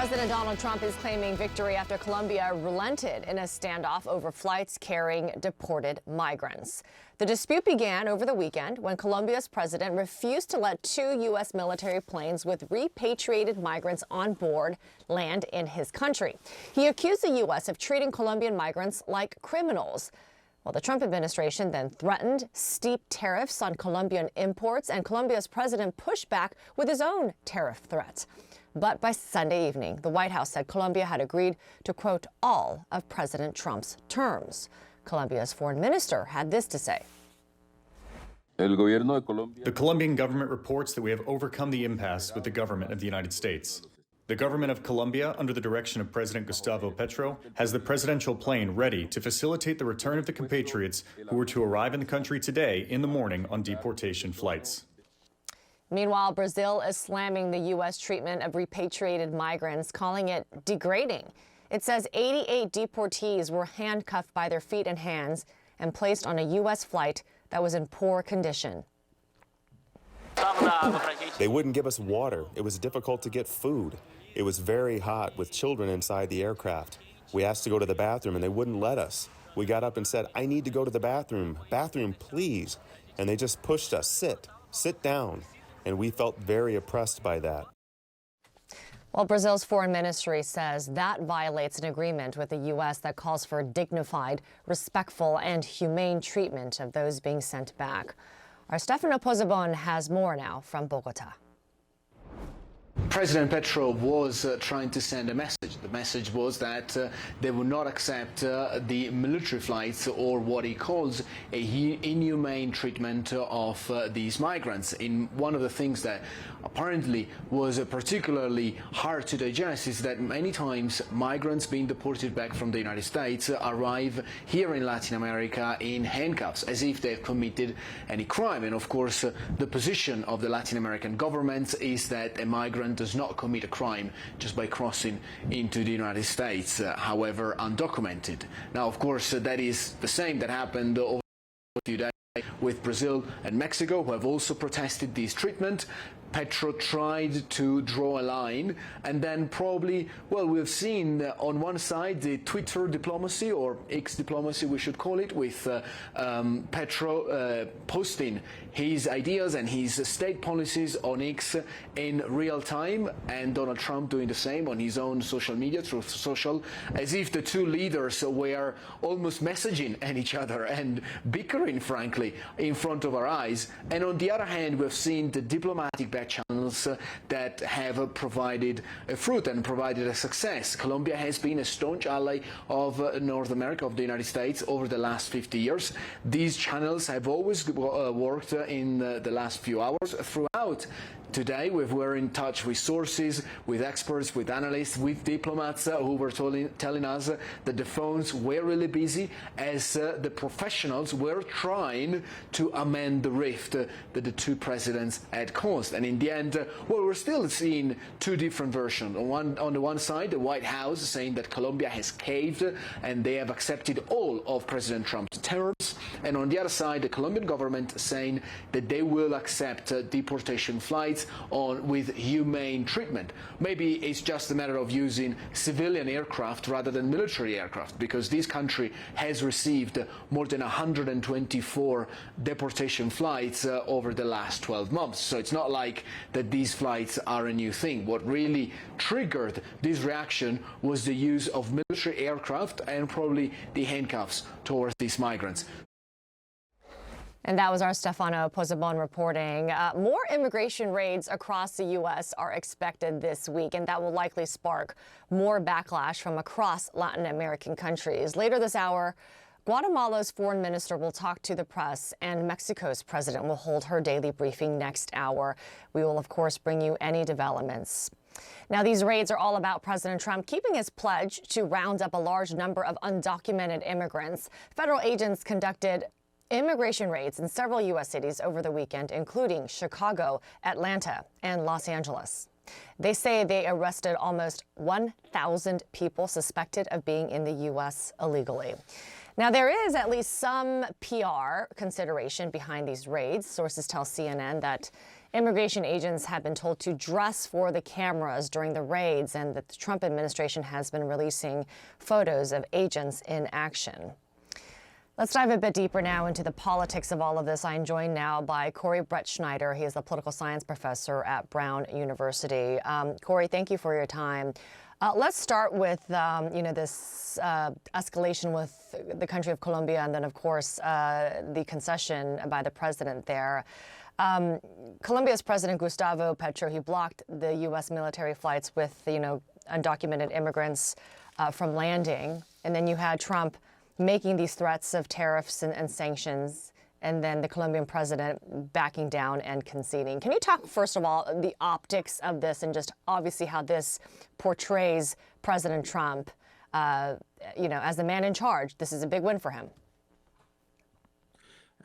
President Donald Trump is claiming victory after Colombia relented in a standoff over flights carrying deported migrants. The dispute began over the weekend when Colombia's president refused to let two U.S. military planes with repatriated migrants on board land in his country. He accused the U.S. of treating Colombian migrants like criminals. Well, the Trump administration then threatened steep tariffs on Colombian imports, and Colombia's president pushed back with his own tariff threats. But by Sunday evening, the White House said Colombia had agreed to, quote, all of President Trump's terms. Colombia's foreign minister had this to say. The Colombian government reports that we have overcome the impasse with the government of the United States. The government of Colombia, under the direction of President Gustavo Petro, has the presidential plane ready to facilitate the return of the compatriots who were to arrive in the country today in the morning on deportation flights. Meanwhile, Brazil is slamming the U.S. treatment of repatriated migrants, calling it degrading. It says 88 deportees were handcuffed by their feet and hands and placed on a U.S. flight that was in poor condition. They wouldn't give us water. It was difficult to get food. It was very hot with children inside the aircraft. We asked to go to the bathroom and they wouldn't let us. We got up and said, I need to go to the bathroom. Bathroom, please. And they just pushed us. Sit down. And we felt very oppressed by that. Well, Brazil's foreign ministry says that violates an agreement with the U.S. that calls for dignified, respectful, and humane treatment of those being sent back. Our Stefano Pozzebon has more now from Bogota. President Petro was trying to send a message. The message was that they would not accept the military flights or what he calls a inhumane treatment of these migrants. In one of the things that apparently was particularly hard to digest is that many times migrants being deported back from the United States arrive here in Latin America in handcuffs as if they've committed any crime. And of course, the position of the Latin American government is that a migrant does not commit a crime just by crossing into the United States, however undocumented. Now, of course, that is the same that happened over a few days with Brazil and Mexico, who have also protested this treatment. Petro tried to draw a line, and then probably, well, we've seen on one side the Twitter diplomacy, or X diplomacy we should call it, with Petro posting his ideas and his state policies on X in real time, and Donald Trump doing the same on his own social media, Truth Social, as if the two leaders were almost messaging at each other and bickering, frankly, in front of our eyes. And on the other hand, we've seen the diplomatic back channels that have provided a fruit and provided a success. Colombia has been a staunch ally of North America, of the United States, over the last 50 years. These channels have always worked in the last few hours throughout. Today, we were in touch with sources, with experts, with analysts, with diplomats who were telling us that the phones were really busy as the professionals were trying to amend the rift that the two presidents had caused. And in the end, well, we're still seeing two different versions. On the one side, the White House saying that Colombia has caved and they have accepted all of President Trump's terms. And on the other side, the Colombian government saying that they will accept deportation flights with humane treatment. Maybe it's just a matter of using civilian aircraft rather than military aircraft, because this country has received more than 124 deportation flights over the last 12 months. So it's not like that these flights are a new thing. What really triggered this reaction was the use of military aircraft and probably the handcuffs towards these migrants. And that was our Stefano Pozzebon reporting. More immigration raids across the U.S. are expected this week, and that will likely spark more backlash from across Latin American countries. Later this hour, Guatemala's foreign minister will talk to the press, and Mexico's president will hold her daily briefing next hour. We will, of course, bring you any developments. Now, these raids are all about President Trump keeping his pledge to round up a large number of undocumented immigrants. Federal agents conducted immigration raids in several U.S. cities over the weekend, including Chicago, Atlanta, and Los Angeles. They say they arrested almost 1,000 people suspected of being in the U.S. illegally. Now, there is at least some PR consideration behind these raids. Sources tell CNN that Immigration agents have been told to dress for the cameras during the raids, and that the Trump administration has been releasing photos of agents in action. Let's dive a bit deeper now into the politics of all of this. I'm joined now by Corey Brettschneider. He is a political science professor at Brown University. Corey, thank you for your time. Let's start with, this escalation with the country of Colombia, and then, of course, the concession by the president there. Colombia's President Gustavo Petro, he blocked the U.S. military flights with, undocumented immigrants from landing. And then you had Trump making these threats of tariffs and sanctions, and then the Colombian president backing down and conceding. Can you talk, first of all, the optics of this and just obviously how this portrays President Trump, as the man in charge? This is a big win for him.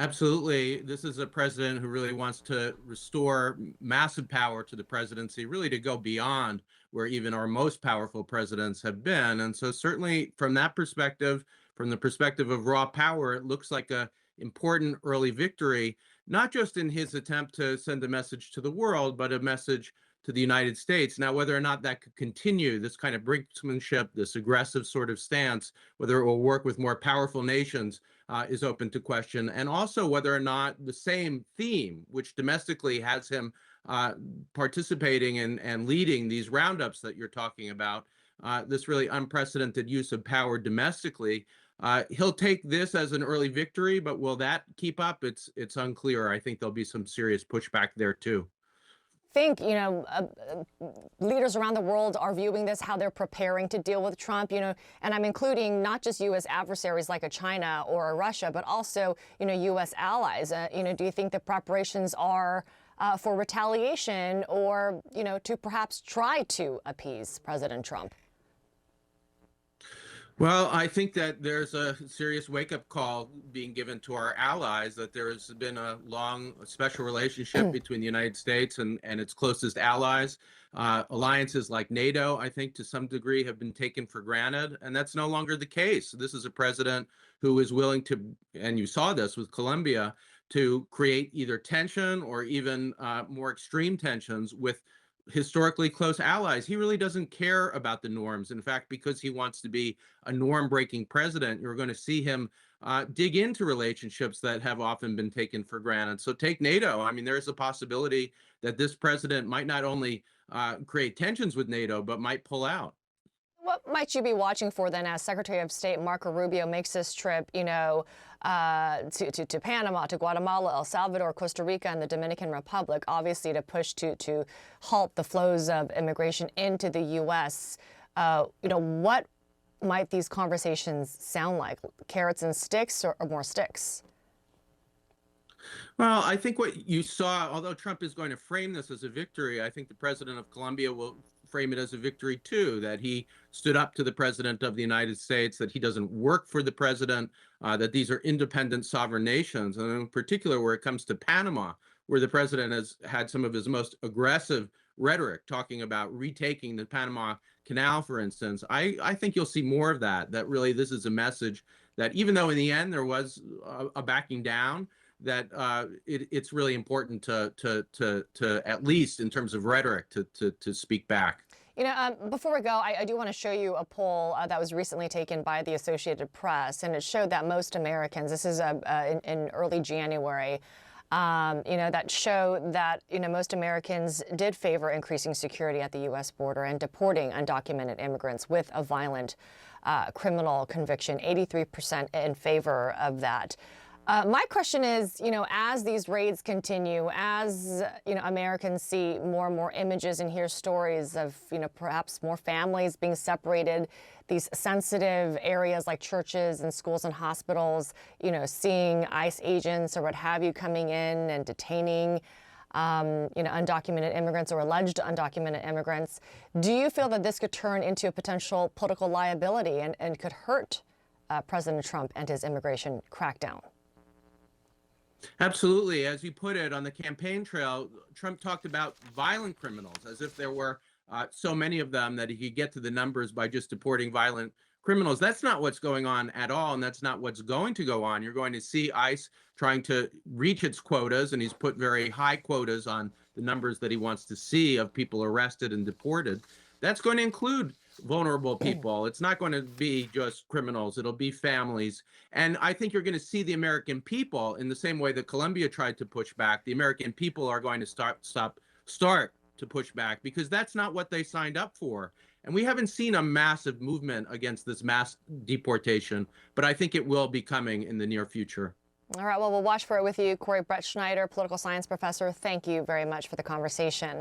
Absolutely. This is a president who really wants to restore massive power to the presidency, really to go beyond where even our most powerful presidents have been. And so certainly from that perspective, from the perspective of raw power, it looks like a important early victory, not just in his attempt to send a message to the world, but a message to the United States. Now, whether or not that could continue, this kind of brinksmanship, this aggressive sort of stance, whether it will work with more powerful nations, is open to question. And also whether or not the same theme, which domestically has him participating and leading these roundups that you're talking about, this really unprecedented use of power domestically, he'll take this as an early victory, but will that keep up? It's unclear. I think there'll be some serious pushback there too. Think, leaders around the world are viewing this, how they're preparing to deal with Trump, and I'm including not just U.S. adversaries like a China or a Russia, but also, U.S. allies. Do you think the preparations are for retaliation or, to perhaps try to appease President Trump? Well, I think that there's a serious wake-up call being given to our allies, that there has been a long special relationship between the United States and its closest allies. Alliances like NATO, I think, to some degree have been taken for granted, and that's no longer the case. This is a president who is willing to, and you saw this with Colombia, to create either tension or even more extreme tensions with historically close allies. He really doesn't care about the norms. In fact, because he wants to be a norm-breaking president, you're going to see him dig into relationships that have often been taken for granted. So take NATO. I mean, there's a possibility that this president might not only create tensions with NATO, but might pull out. What might you be watching for then as Secretary of State Marco Rubio makes this trip, to Panama, to Guatemala, El Salvador, Costa Rica, and the Dominican Republic, obviously to push to halt the flows of immigration into the U.S. What might these conversations sound like? Carrots and sticks or more sticks? Well, I think what you saw, although Trump is going to frame this as a victory, I think the president of Colombia will frame it as a victory too, that he stood up to the president of the United States, that he doesn't work for the president, that these are independent sovereign nations. And in particular, where it comes to Panama, where the president has had some of his most aggressive rhetoric, talking about retaking the Panama Canal, for instance, I think you'll see more of that really this is a message that even though in the end there was a backing down, that it's really important to at least in terms of rhetoric to speak back. Before we go, I do want to show you a poll that was recently taken by the Associated Press, and it showed that most Americans, this is in early January, that show that, most Americans did favor increasing security at the U.S. border and deporting undocumented immigrants with a violent criminal conviction, 83% in favor of that. My question is, as these raids continue, as, Americans see more and more images and hear stories of, perhaps more families being separated, these sensitive areas like churches and schools and hospitals, seeing ICE agents or what have you coming in and detaining, undocumented immigrants or alleged undocumented immigrants, do you feel that this could turn into a potential political liability and could hurt President Trump and his immigration crackdown? Absolutely. As you put it, on the campaign trail, Trump talked about violent criminals as if there were so many of them that he could get to the numbers by just deporting violent criminals. That's not what's going on at all, and that's not what's going to go on. You're going to see ICE trying to reach its quotas, and he's put very high quotas on the numbers that he wants to see of people arrested and deported, that's going to include vulnerable people. It's not going to be just criminals. It'll be families. And I think you're going to see the American people, in the same way that Colombia tried to push back, the American people are going to start to push back, because that's not what they signed up for. And we haven't seen a massive movement against this mass deportation, but I think it will be coming in the near future. All right, well, we'll watch for it with you. Corey Brettschneider, political science professor, thank you very much for the conversation.